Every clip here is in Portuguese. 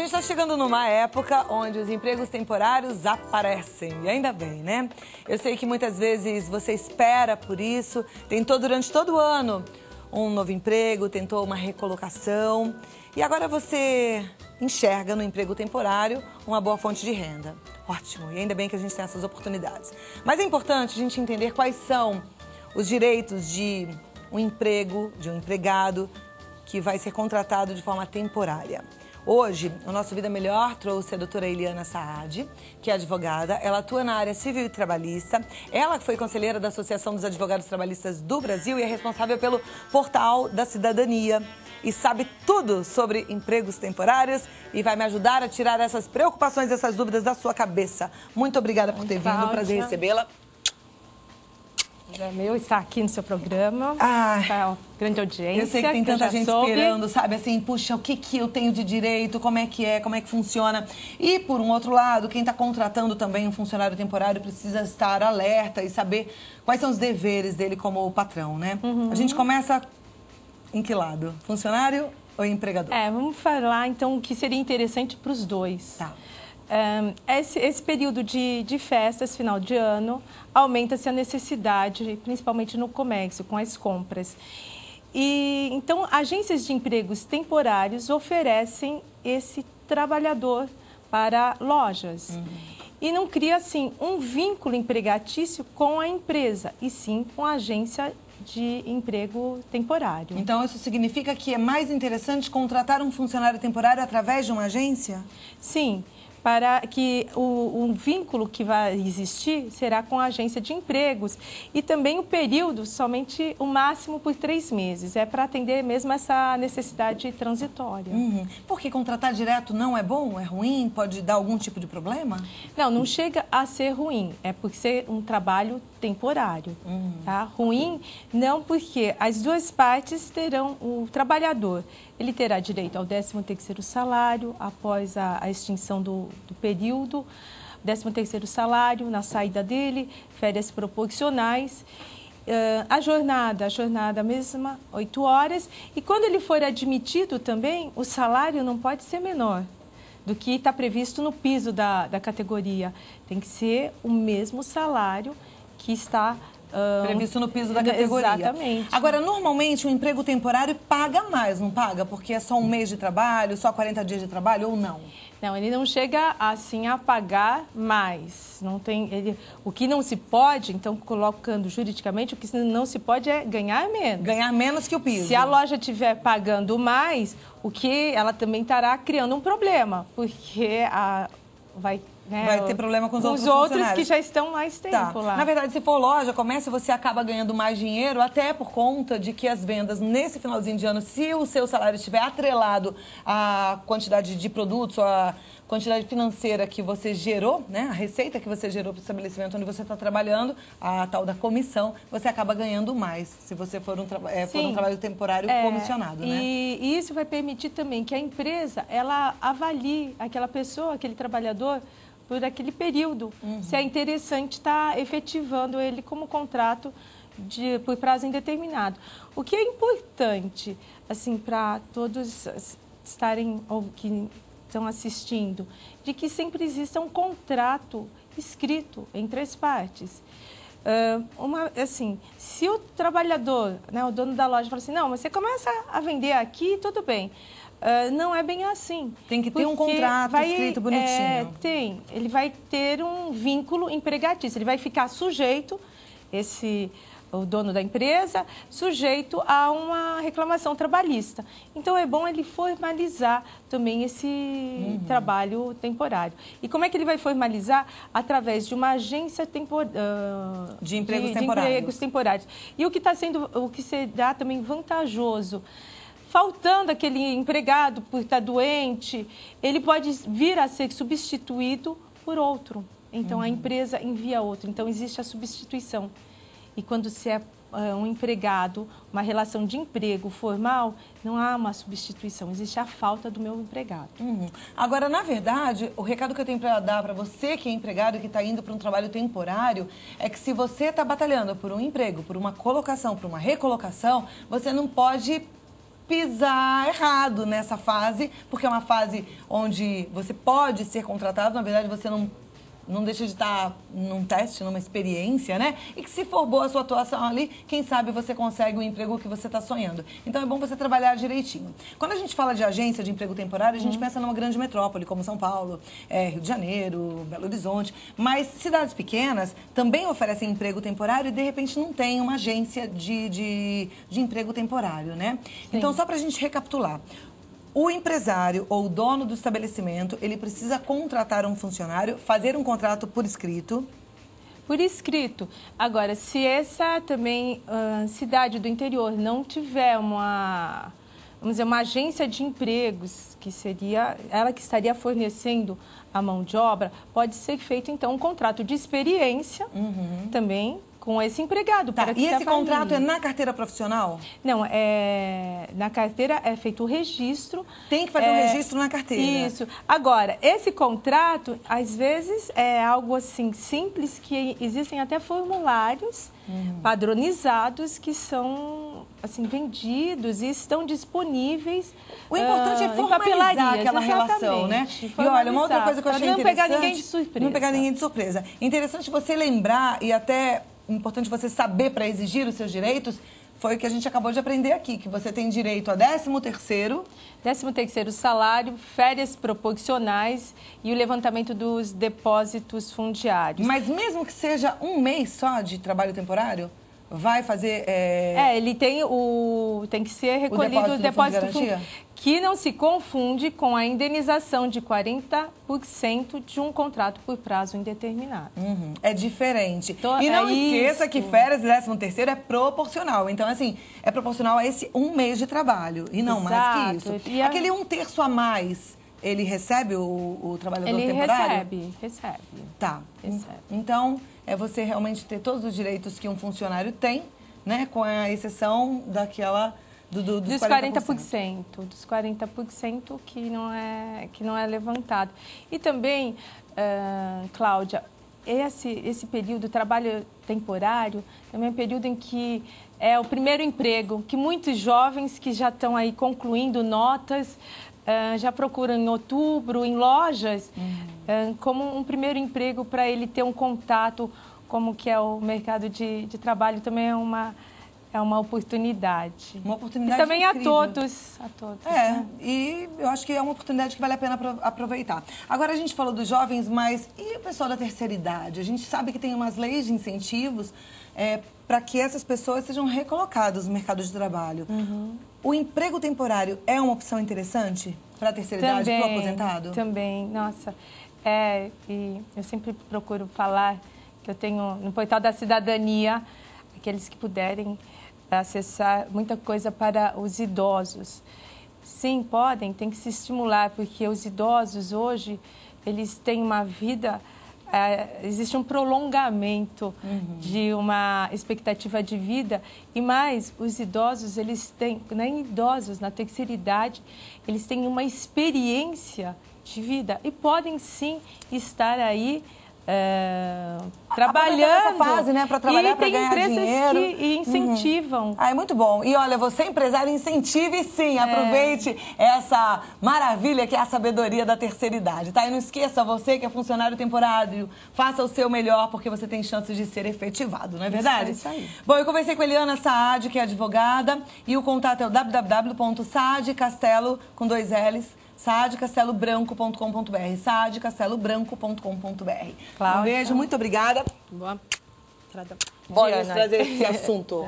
gente está chegando numa época onde os empregos temporários aparecem. E ainda bem, né? Eu sei que muitas vezes você espera por isso, tentou durante todo o ano um novo emprego, tentou uma recolocação. E agora você enxerga no emprego temporário uma boa fonte de renda. Ótimo, e ainda bem que a gente tem essas oportunidades. Mas é importante a gente entender quais são os direitos de um emprego, de um empregado que vai ser contratado de forma temporária. Hoje, o nosso Vida Melhor trouxe a doutora Eliana Saad, que é advogada. Ela atua na área civil e trabalhista. Ela foi conselheira da Associação dos Advogados Trabalhistas do Brasil e é responsável pelo Portal da Cidadania. E sabe tudo sobre empregos temporários e vai me ajudar a tirar essas preocupações, essas dúvidas da sua cabeça. Muito obrigada por ter vindo, prazer recebê-la. É meu estar aqui no seu programa, grande audiência. Eu sei que tem tanta gente esperando, sabe, assim, puxa, o que eu tenho de direito, como é que funciona. E, por um outro lado, quem está contratando também um funcionário temporário precisa estar alerta e saber quais são os deveres dele como patrão, né? A gente começa em que lado? Funcionário ou empregador? Vamos falar, então, o que seria interessante para os dois. Tá. Esse período de festas, final de ano, aumenta-se a necessidade, principalmente no comércio, com as compras. E, então, agências de empregos temporários oferecem esse trabalhador para lojas. E não cria, assim, um vínculo empregatício com a empresa, e sim com a agência de emprego temporário. Então, isso significa que é mais interessante contratar um funcionário temporário através de uma agência? Sim. Para que o vínculo que vai existir será com a agência de empregos e também o período somente o máximo por 3 meses. É para atender mesmo essa necessidade transitória. Porque contratar direto não é bom? É ruim? Pode dar algum tipo de problema? Não chega a ser ruim. É por ser um trabalho temporário. Tá? Ruim não, porque as duas partes terão o trabalhador. Ele terá direito ao 13º salário após a extinção do período, 13º salário na saída dele, férias proporcionais, a jornada mesma, 8 horas. E quando ele for admitido também, o salário não pode ser menor do que está previsto no piso da categoria. Tem que ser o mesmo salário que está previsto no piso da categoria. Exatamente. Agora, normalmente, o emprego temporário paga mais, não paga? Porque é só um mês de trabalho, só 40 dias de trabalho ou não? Não, ele não chega assim a pagar mais. Não tem, o que não se pode, então, colocando juridicamente, o que não se pode é ganhar menos. Ganhar menos que o piso. Se a loja estiver pagando mais, o que ela também estará criando um problema, porque vai ter problema com os outros que já estão mais tempo lá. Na verdade, se for loja, comércio, você acaba ganhando mais dinheiro, até por conta de que as vendas nesse finalzinho de ano, se o seu salário estiver atrelado à quantidade de produtos, à quantidade financeira que você gerou, né, a receita que você gerou para o estabelecimento onde você está trabalhando, a tal da comissão, você acaba ganhando mais, se você for um trabalho temporário comissionado, né? E isso vai permitir também que a empresa, ela avalie aquela pessoa, aquele trabalhador, por aquele período, se é interessante estar efetivando ele como contrato por prazo indeterminado. O que é importante, assim, para todos estarem, ou que estão assistindo, de que sempre exista um contrato escrito entre as partes. Se o trabalhador, né, o dono da loja, fala assim, não, mas você começa a vender aqui, tudo bem. Não é bem assim. Tem que ter um contrato escrito bonitinho. Ele vai ter um vínculo empregatício. Ele vai ficar sujeito, o dono da empresa, sujeito a uma reclamação trabalhista. Então, é bom ele formalizar também esse trabalho temporário. E como é que ele vai formalizar? Através de uma agência de empregos temporários. E o que será também vantajoso, faltando aquele empregado por estar doente, ele pode vir a ser substituído por outro. Então, a empresa envia outro. Então, existe a substituição. E quando se é um empregado, uma relação de emprego formal, não há uma substituição, existe a falta do meu empregado. Agora, na verdade, o recado que eu tenho para dar para você que é empregado e que está indo para um trabalho temporário é que se você está batalhando por um emprego, por uma colocação, por uma recolocação, você não pode pisar errado nessa fase, porque é uma fase onde você pode ser contratado, na verdade você não deixa de estar num teste, numa experiência, né? E que se for boa a sua atuação ali, quem sabe você consegue o emprego que você está sonhando. Então é bom você trabalhar direitinho. Quando a gente fala de agência de emprego temporário, a gente pensa numa grande metrópole, como São Paulo, Rio de Janeiro, Belo Horizonte. Mas cidades pequenas também oferecem emprego temporário e, de repente, não tem uma agência de emprego temporário, né? Sim. Então, só para a gente recapitular. O empresário ou o dono do estabelecimento, ele precisa contratar um funcionário, fazer um contrato por escrito. Por escrito. Agora, se essa também cidade do interior não tiver uma, vamos dizer, uma agência de empregos, que seria ela que estaria fornecendo a mão de obra, pode ser feito, então, um contrato de experiência também com esse empregado. Tá, para que e esse contrato é na carteira profissional? Não, na carteira é feito o registro. Tem que fazer um registro na carteira. Isso. Agora, esse contrato, às vezes, é algo assim simples, que existem até formulários padronizados que são assim vendidos e estão disponíveis. O importante é formalizar aquela relação, né? E olha, uma outra coisa que eu achei interessante... Não pegar ninguém de surpresa. Não pegar ninguém de surpresa. Interessante você lembrar e até... importante você saber para exigir os seus direitos, foi o que a gente acabou de aprender aqui, que você tem direito a 13º. 13º salário, férias proporcionais e o levantamento dos depósitos fundiários. Mas mesmo que seja um mês só de trabalho temporário, vai fazer... ele tem que ser recolhido o depósito fundiário, que não se confunde com a indenização de 40% de um contrato por prazo indeterminado. É diferente. Então, e não esqueça que férias e 13º é proporcional. Então, assim, é proporcional a esse um mês de trabalho e não mais que isso. E aquele 1/3 a mais, ele recebe o trabalhador temporário? Ele recebe. Tá. Recebe. Então, é você realmente ter todos os direitos que um funcionário tem, né? Com a exceção daquela... Dos 40%. Dos 40% que não é levantado. E também, Cláudia, esse período, trabalho temporário, também é um período em que é o primeiro emprego, que muitos jovens que já estão aí concluindo notas, já procuram em outubro, em lojas, como um primeiro emprego para ele ter um contato, como que é o mercado de trabalho, também é uma oportunidade. Uma oportunidade e também incrível. a todos. Né? E eu acho que é uma oportunidade que vale a pena aproveitar. Agora, a gente falou dos jovens, mas e o pessoal da terceira idade? A gente sabe que tem umas leis de incentivos para que essas pessoas sejam recolocadas no mercado de trabalho. O emprego temporário é uma opção interessante para a terceira idade, para o aposentado? Também, nossa. E eu sempre procuro falar que eu tenho no portal da cidadania, aqueles que puderem acessar muita coisa para os idosos. Sim, tem que se estimular, porque os idosos hoje, eles têm uma vida, existe um prolongamento de uma expectativa de vida, e mais, os idosos, eles têm, nem idosos, na terceira idade, eles têm uma experiência de vida e podem sim estar aí trabalhando essa fase, né, para trabalhar, para ganhar dinheiro. E tem empresas que incentivam. É muito bom. E olha, você empresário, incentive sim, aproveite essa maravilha que é a sabedoria da terceira idade, tá? E não esqueça, você que é funcionário temporário, faça o seu melhor, porque você tem chances de ser efetivado, não é verdade? Isso aí. Bom, eu conversei com a Eliana Saad, que é advogada, e o contato é o www.saadcastelo, com 2 L's, saadcastelobranco.com.br, saadcastelobranco.com.br. Um beijo, muito obrigada. Boa. Bora trazer esse assunto.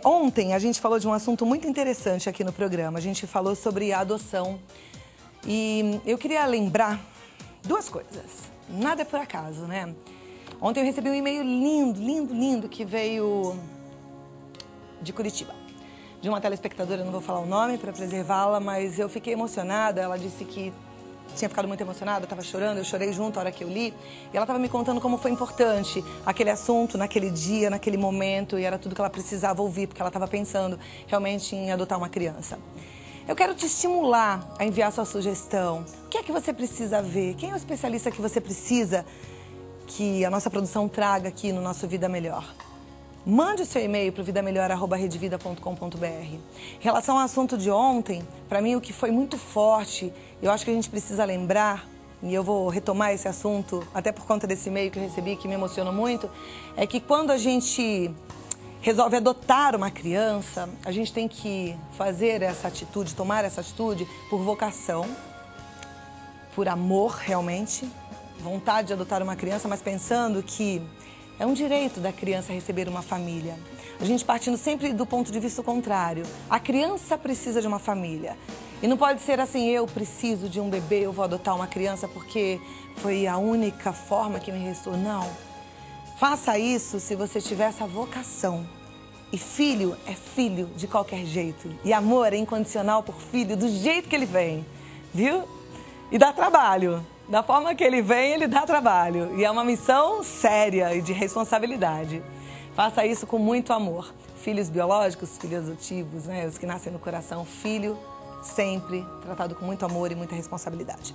Ontem a gente falou de um assunto muito interessante aqui no programa. A gente falou sobre a adoção. E eu queria lembrar duas coisas. Nada é por acaso, né? Ontem eu recebi um e-mail lindo, que veio de Curitiba. De uma telespectadora, eu não vou falar o nome para preservá-la, mas eu fiquei emocionada. Ela disse que tinha ficado muito emocionada, estava chorando, eu chorei junto a hora que eu li. E ela estava me contando como foi importante aquele assunto, naquele dia, naquele momento, e era tudo que ela precisava ouvir, porque ela estava pensando realmente em adotar uma criança. Eu quero te estimular a enviar sua sugestão. O que é que você precisa ver? Quem é o especialista que você precisa que a nossa produção traga aqui no nosso Vida Melhor? Mande o seu e-mail para o vidamelhor@redevida.com.br. Em relação ao assunto de ontem, para mim o que foi muito forte, eu acho que a gente precisa lembrar, e eu vou retomar esse assunto, até por conta desse e-mail que eu recebi, que me emocionou muito, é que quando a gente resolve adotar uma criança, a gente tem que fazer essa atitude, tomar essa atitude por vocação, por amor realmente, vontade de adotar uma criança, mas pensando que é um direito da criança receber uma família. A gente partindo sempre do ponto de vista contrário. A criança precisa de uma família. E não pode ser assim, eu preciso de um bebê, eu vou adotar uma criança porque foi a única forma que me restou. Não. Faça isso se você tiver essa vocação. E filho é filho de qualquer jeito. E amor é incondicional por filho do jeito que ele vem. Viu? E dá trabalho. Da forma que ele vem, ele dá trabalho. E é uma missão séria e de responsabilidade. Faça isso com muito amor. Filhos biológicos, filhos adotivos, né? Os que nascem no coração. Filho sempre tratado com muito amor e muita responsabilidade.